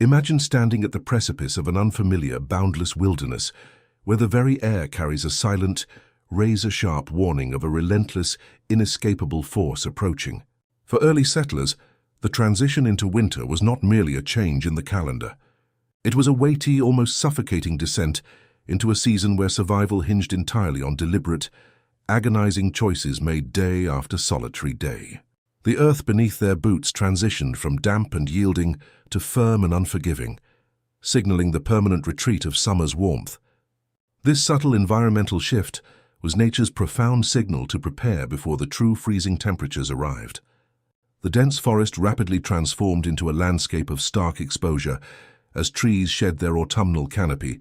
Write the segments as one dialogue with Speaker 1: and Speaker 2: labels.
Speaker 1: Imagine standing at the precipice of an unfamiliar, boundless wilderness, where the very air carries a silent, razor-sharp warning of a relentless, inescapable force approaching. For early settlers, the transition into winter was not merely a change in the calendar. It was a weighty, almost suffocating descent into a season where survival hinged entirely on deliberate, agonizing choices made day after solitary day. The earth beneath their boots transitioned from damp and yielding to firm and unforgiving, signaling the permanent retreat of summer's warmth. This subtle environmental shift was nature's profound signal to prepare before the true freezing temperatures arrived. The dense forest rapidly transformed into a landscape of stark exposure as trees shed their autumnal canopy,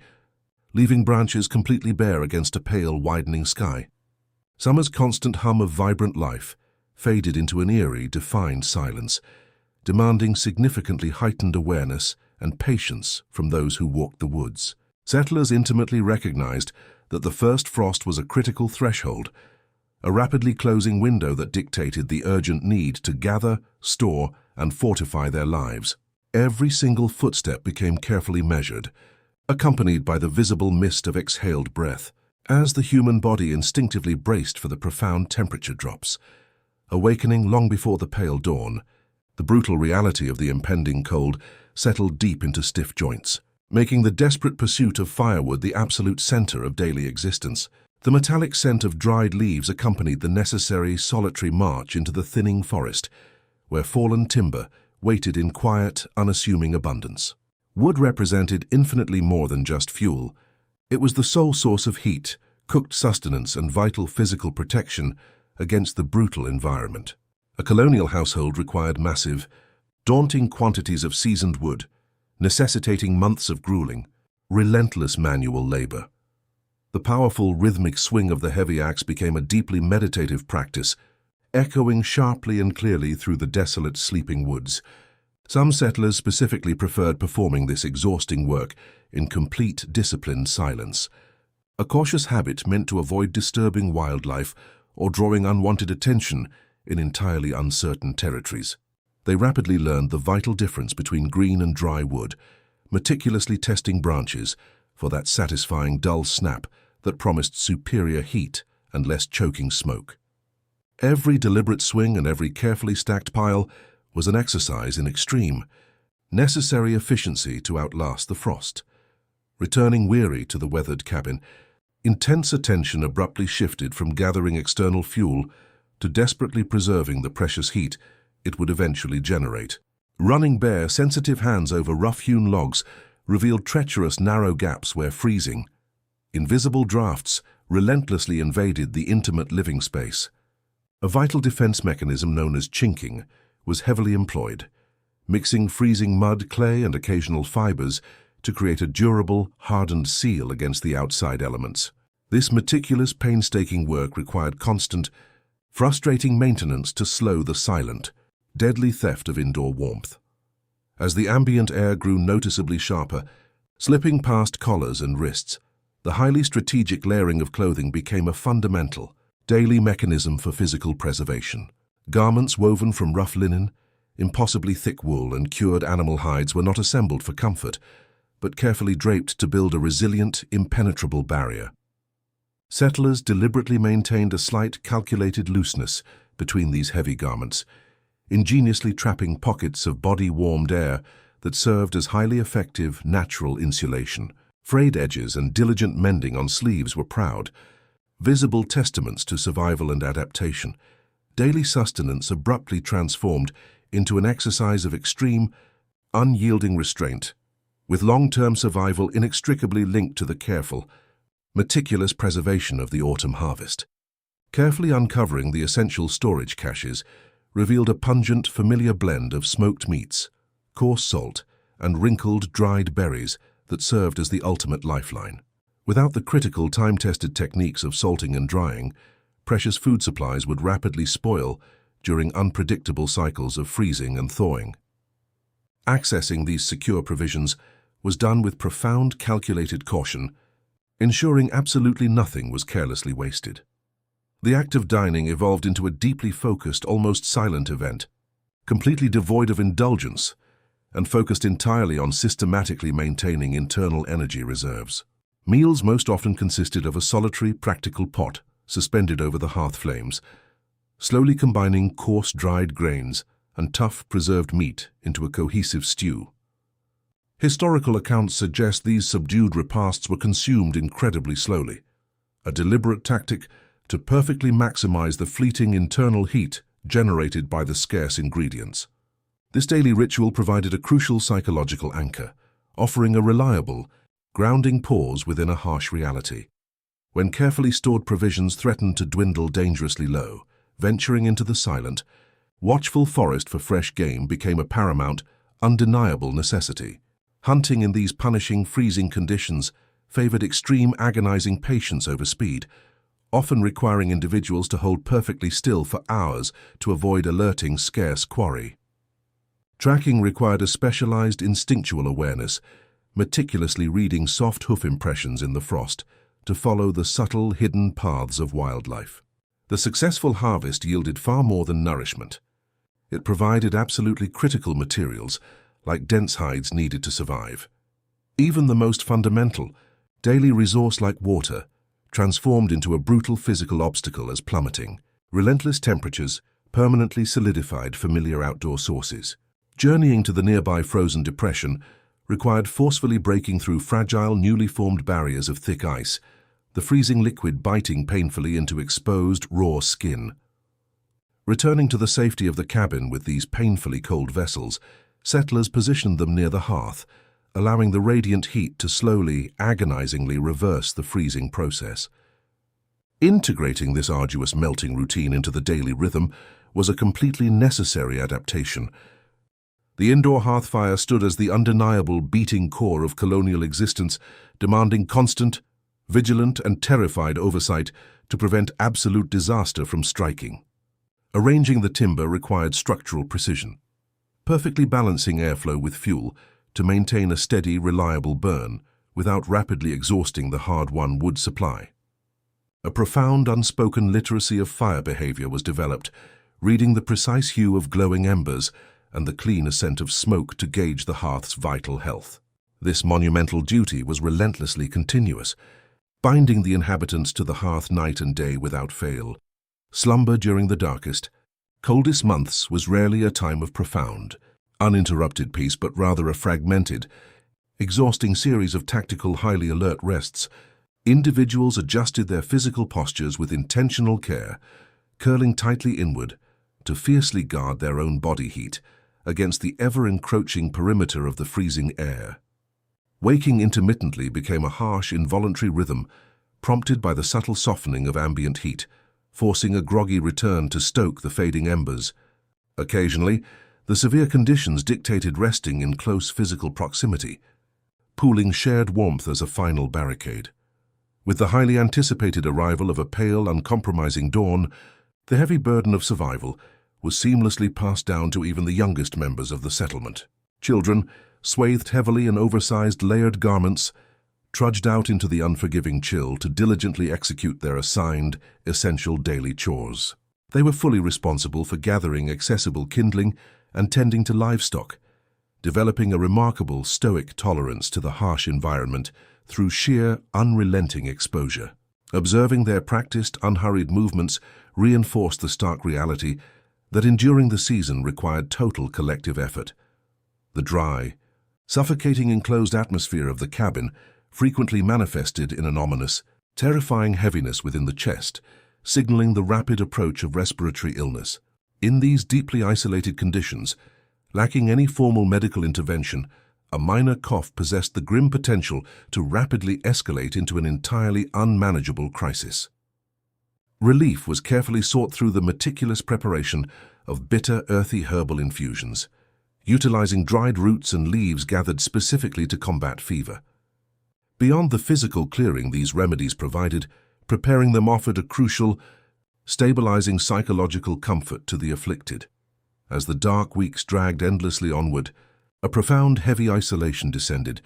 Speaker 1: leaving branches completely bare against a pale, widening sky. Summer's constant hum of vibrant life faded into an eerie, defined silence, demanding significantly heightened awareness and patience from those who walked the woods. Settlers intimately recognized that the first frost was a critical threshold, a rapidly closing window that dictated the urgent need to gather, store, and fortify their lives. Every single footstep became carefully measured, accompanied by the visible mist of exhaled breath, as the human body instinctively braced for the profound temperature drops. Awakening long before the pale dawn, the brutal reality of the impending cold settled deep into stiff joints, making the desperate pursuit of firewood the absolute center of daily existence. The metallic scent of dried leaves accompanied the necessary solitary march into the thinning forest, where fallen timber waited in quiet, unassuming abundance. Wood represented infinitely more than just fuel. It was the sole source of heat, cooked sustenance, and vital physical protection against the brutal environment. A colonial household required massive, daunting quantities of seasoned wood, necessitating months of grueling, relentless manual labor. The powerful rhythmic swing of the heavy axe became a deeply meditative practice, echoing sharply and clearly through the desolate sleeping woods. Some settlers specifically preferred performing this exhausting work in complete, disciplined silence, a cautious habit meant to avoid disturbing wildlife or drawing unwanted attention in entirely uncertain territories. They rapidly learned the vital difference between green and dry wood, meticulously testing branches for that satisfying dull snap that promised superior heat and less choking smoke. Every deliberate swing and every carefully stacked pile was an exercise in extreme, necessary efficiency to outlast the frost. Returning weary to the weathered cabin, intense attention abruptly shifted from gathering external fuel to desperately preserving the precious heat it would eventually generate. Running bare, sensitive hands over rough-hewn logs revealed treacherous, narrow gaps where freezing, invisible drafts relentlessly invaded the intimate living space. A vital defense mechanism known as chinking was heavily employed, mixing freezing mud, clay, and occasional fibers to create a durable, hardened seal against the outside elements. This meticulous, painstaking work required constant, frustrating maintenance to slow the silent, deadly theft of indoor warmth. As the ambient air grew noticeably sharper, slipping past collars and wrists, the highly strategic layering of clothing became a fundamental, daily mechanism for physical preservation. Garments woven from rough linen, impossibly thick wool, and cured animal hides were not assembled for comfort, but carefully draped to build a resilient, impenetrable barrier. Settlers deliberately maintained a slight, calculated looseness between these heavy garments, ingeniously trapping pockets of body-warmed air that served as highly effective, natural insulation. Frayed edges and diligent mending on sleeves were proud, visible testaments to survival and adaptation. Daily sustenance abruptly transformed into an exercise of extreme, unyielding restraint, with long-term survival inextricably linked to the careful, meticulous preservation of the autumn harvest. Carefully uncovering the essential storage caches revealed a pungent, familiar blend of smoked meats, coarse salt, and wrinkled, dried berries that served as the ultimate lifeline. Without the critical, time-tested techniques of salting and drying, precious food supplies would rapidly spoil during unpredictable cycles of freezing and thawing. Accessing these secure provisions was done with profound, calculated caution, ensuring absolutely nothing was carelessly wasted. The act of dining evolved into a deeply focused, almost silent event, completely devoid of indulgence, and focused entirely on systematically maintaining internal energy reserves. Meals most often consisted of a solitary, practical pot suspended over the hearth flames, slowly combining coarse dried grains and tough preserved meat into a cohesive stew. Historical accounts suggest these subdued repasts were consumed incredibly slowly, a deliberate tactic to perfectly maximize the fleeting internal heat generated by the scarce ingredients. This daily ritual provided a crucial psychological anchor, offering a reliable, grounding pause within a harsh reality. When carefully stored provisions threatened to dwindle dangerously low, venturing into the silent, watchful forest for fresh game became a paramount, undeniable necessity. Hunting in these punishing, freezing conditions favored extreme agonizing patience over speed, often requiring individuals to hold perfectly still for hours to avoid alerting scarce quarry. Tracking required a specialized instinctual awareness, meticulously reading soft hoof impressions in the frost to follow the subtle, hidden paths of wildlife. The successful harvest yielded far more than nourishment. It provided absolutely critical materials, like dense hides needed to survive. Even the most fundamental, daily resource like water, transformed into a brutal physical obstacle as plummeting, relentless temperatures permanently solidified familiar outdoor sources. Journeying to the nearby frozen depression required forcefully breaking through fragile, newly formed barriers of thick ice, the freezing liquid biting painfully into exposed, raw skin. Returning to the safety of the cabin with these painfully cold vessels, settlers positioned them near the hearth, allowing the radiant heat to slowly, agonizingly reverse the freezing process. Integrating this arduous melting routine into the daily rhythm was a completely necessary adaptation. The indoor hearth fire stood as the undeniable beating core of colonial existence, demanding constant, vigilant, and terrified oversight to prevent absolute disaster from striking. Arranging the timber required structural precision, perfectly balancing airflow with fuel to maintain a steady, reliable burn without rapidly exhausting the hard-won wood supply. A profound, unspoken literacy of fire behavior was developed, reading the precise hue of glowing embers and the clean ascent of smoke to gauge the hearth's vital health. This monumental duty was relentlessly continuous, binding the inhabitants to the hearth night and day without fail. Slumber during the darkest, coldest months was rarely a time of profound, uninterrupted peace, but rather a fragmented, exhausting series of tactical, highly alert rests. Individuals adjusted their physical postures with intentional care, curling tightly inward to fiercely guard their own body heat against the ever-encroaching perimeter of the freezing air. Waking intermittently became a harsh, involuntary rhythm, prompted by the subtle softening of ambient heat, forcing a groggy return to stoke the fading embers. Occasionally, the severe conditions dictated resting in close physical proximity, pooling shared warmth as a final barricade. With the highly anticipated arrival of a pale, uncompromising dawn, the heavy burden of survival was seamlessly passed down to even the youngest members of the settlement. Children, swathed heavily in oversized, layered garments, trudged out into the unforgiving chill to diligently execute their assigned, essential daily chores. They were fully responsible for gathering accessible kindling and tending to livestock, developing a remarkable stoic tolerance to the harsh environment through sheer, unrelenting exposure. Observing their practiced, unhurried movements reinforced the stark reality that enduring the season required total collective effort. The dry, suffocating enclosed atmosphere of the cabin frequently manifested in an ominous, terrifying heaviness within the chest, signaling the rapid approach of respiratory illness. In these deeply isolated conditions, lacking any formal medical intervention, a minor cough possessed the grim potential to rapidly escalate into an entirely unmanageable crisis. Relief was carefully sought through the meticulous preparation of bitter, earthy herbal infusions, utilizing dried roots and leaves gathered specifically to combat fever. Beyond the physical clearing these remedies provided, preparing them offered a crucial, stabilizing psychological comfort to the afflicted. As the dark weeks dragged endlessly onward, a profound, heavy isolation descended,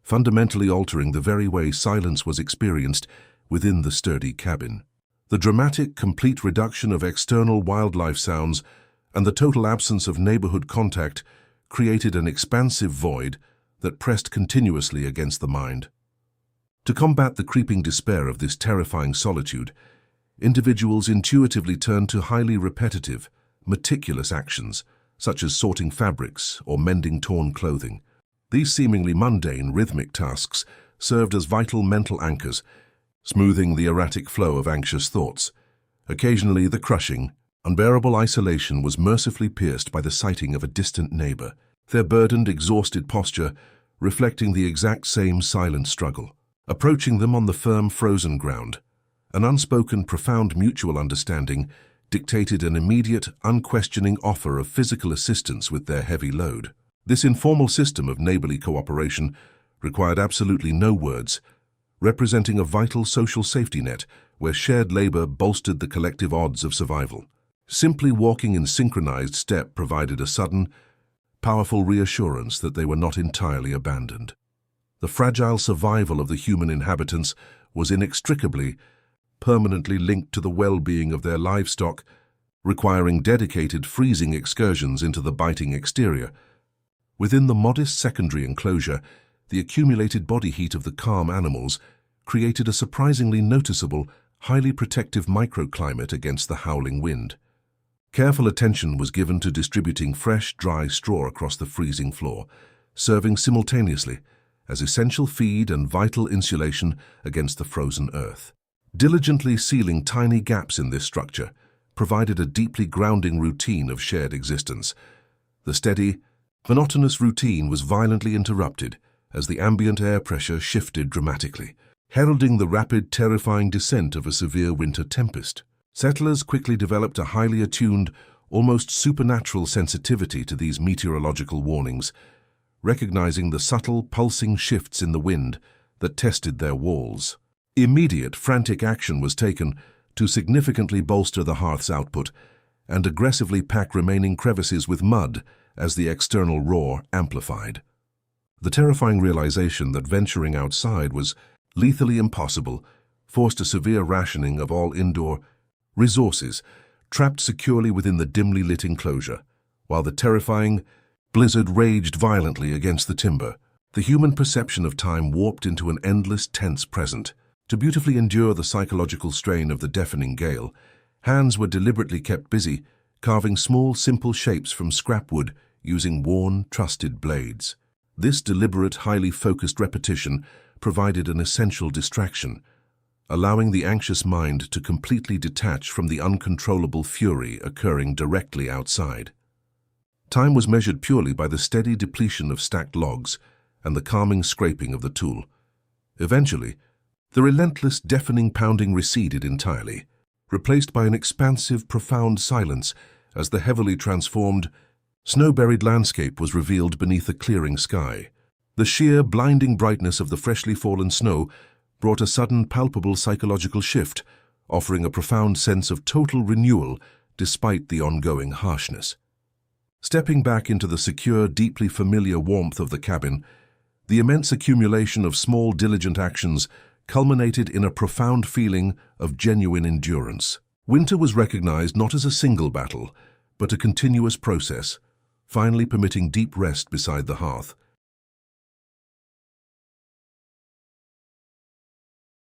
Speaker 1: fundamentally altering the very way silence was experienced within the sturdy cabin. The dramatic, complete reduction of external wildlife sounds and the total absence of neighborhood contact created an expansive void that pressed continuously against the mind. To combat the creeping despair of this terrifying solitude, individuals intuitively turned to highly repetitive, meticulous actions, such as sorting fabrics or mending torn clothing. These seemingly mundane, rhythmic tasks served as vital mental anchors, smoothing the erratic flow of anxious thoughts. Occasionally, the crushing, unbearable isolation was mercifully pierced by the sighting of a distant neighbor, their burdened, exhausted posture reflecting the exact same silent struggle. Approaching them on the firm, frozen ground, an unspoken, profound mutual understanding dictated an immediate, unquestioning offer of physical assistance with their heavy load. This informal system of neighborly cooperation required absolutely no words, representing a vital social safety net where shared labor bolstered the collective odds of survival. Simply walking in synchronized step provided a sudden, powerful reassurance that they were not entirely abandoned. The fragile survival of the human inhabitants was inextricably, permanently linked to the well-being of their livestock, requiring dedicated freezing excursions into the biting exterior. Within the modest secondary enclosure, the accumulated body heat of the calm animals created a surprisingly noticeable, highly protective microclimate against the howling wind. Careful attention was given to distributing fresh, dry straw across the freezing floor, serving simultaneously as essential feed and vital insulation against the frozen earth. Diligently sealing tiny gaps in this structure provided a deeply grounding routine of shared existence. The steady, monotonous routine was violently interrupted as the ambient air pressure shifted dramatically, heralding the rapid, terrifying descent of a severe winter tempest. Settlers quickly developed a highly attuned, almost supernatural sensitivity to these meteorological warnings, recognizing the subtle, pulsing shifts in the wind that tested their walls. Immediate, frantic action was taken to significantly bolster the hearth's output and aggressively pack remaining crevices with mud as the external roar amplified. The terrifying realization that venturing outside was lethally impossible forced a severe rationing of all indoor resources, trapped securely within the dimly lit enclosure. While the terrifying blizzard raged violently against the timber, the human perception of time warped into an endless, tense present. To beautifully endure the psychological strain of the deafening gale, hands were deliberately kept busy, carving small, simple shapes from scrap wood using worn, trusted blades. This deliberate, highly focused repetition provided an essential distraction, allowing the anxious mind to completely detach from the uncontrollable fury occurring directly outside. Time was measured purely by the steady depletion of stacked logs and the calming scraping of the tool. Eventually, the relentless, deafening pounding receded entirely, replaced by an expansive, profound silence as the heavily transformed, snow-buried landscape was revealed beneath a clearing sky. The sheer, blinding brightness of the freshly fallen snow brought a sudden, palpable psychological shift, offering a profound sense of total renewal despite the ongoing harshness. Stepping back into the secure, deeply familiar warmth of the cabin, the immense accumulation of small, diligent actions culminated in a profound feeling of genuine endurance. Winter was recognized not as a single battle, but a continuous process, finally permitting deep rest beside the hearth.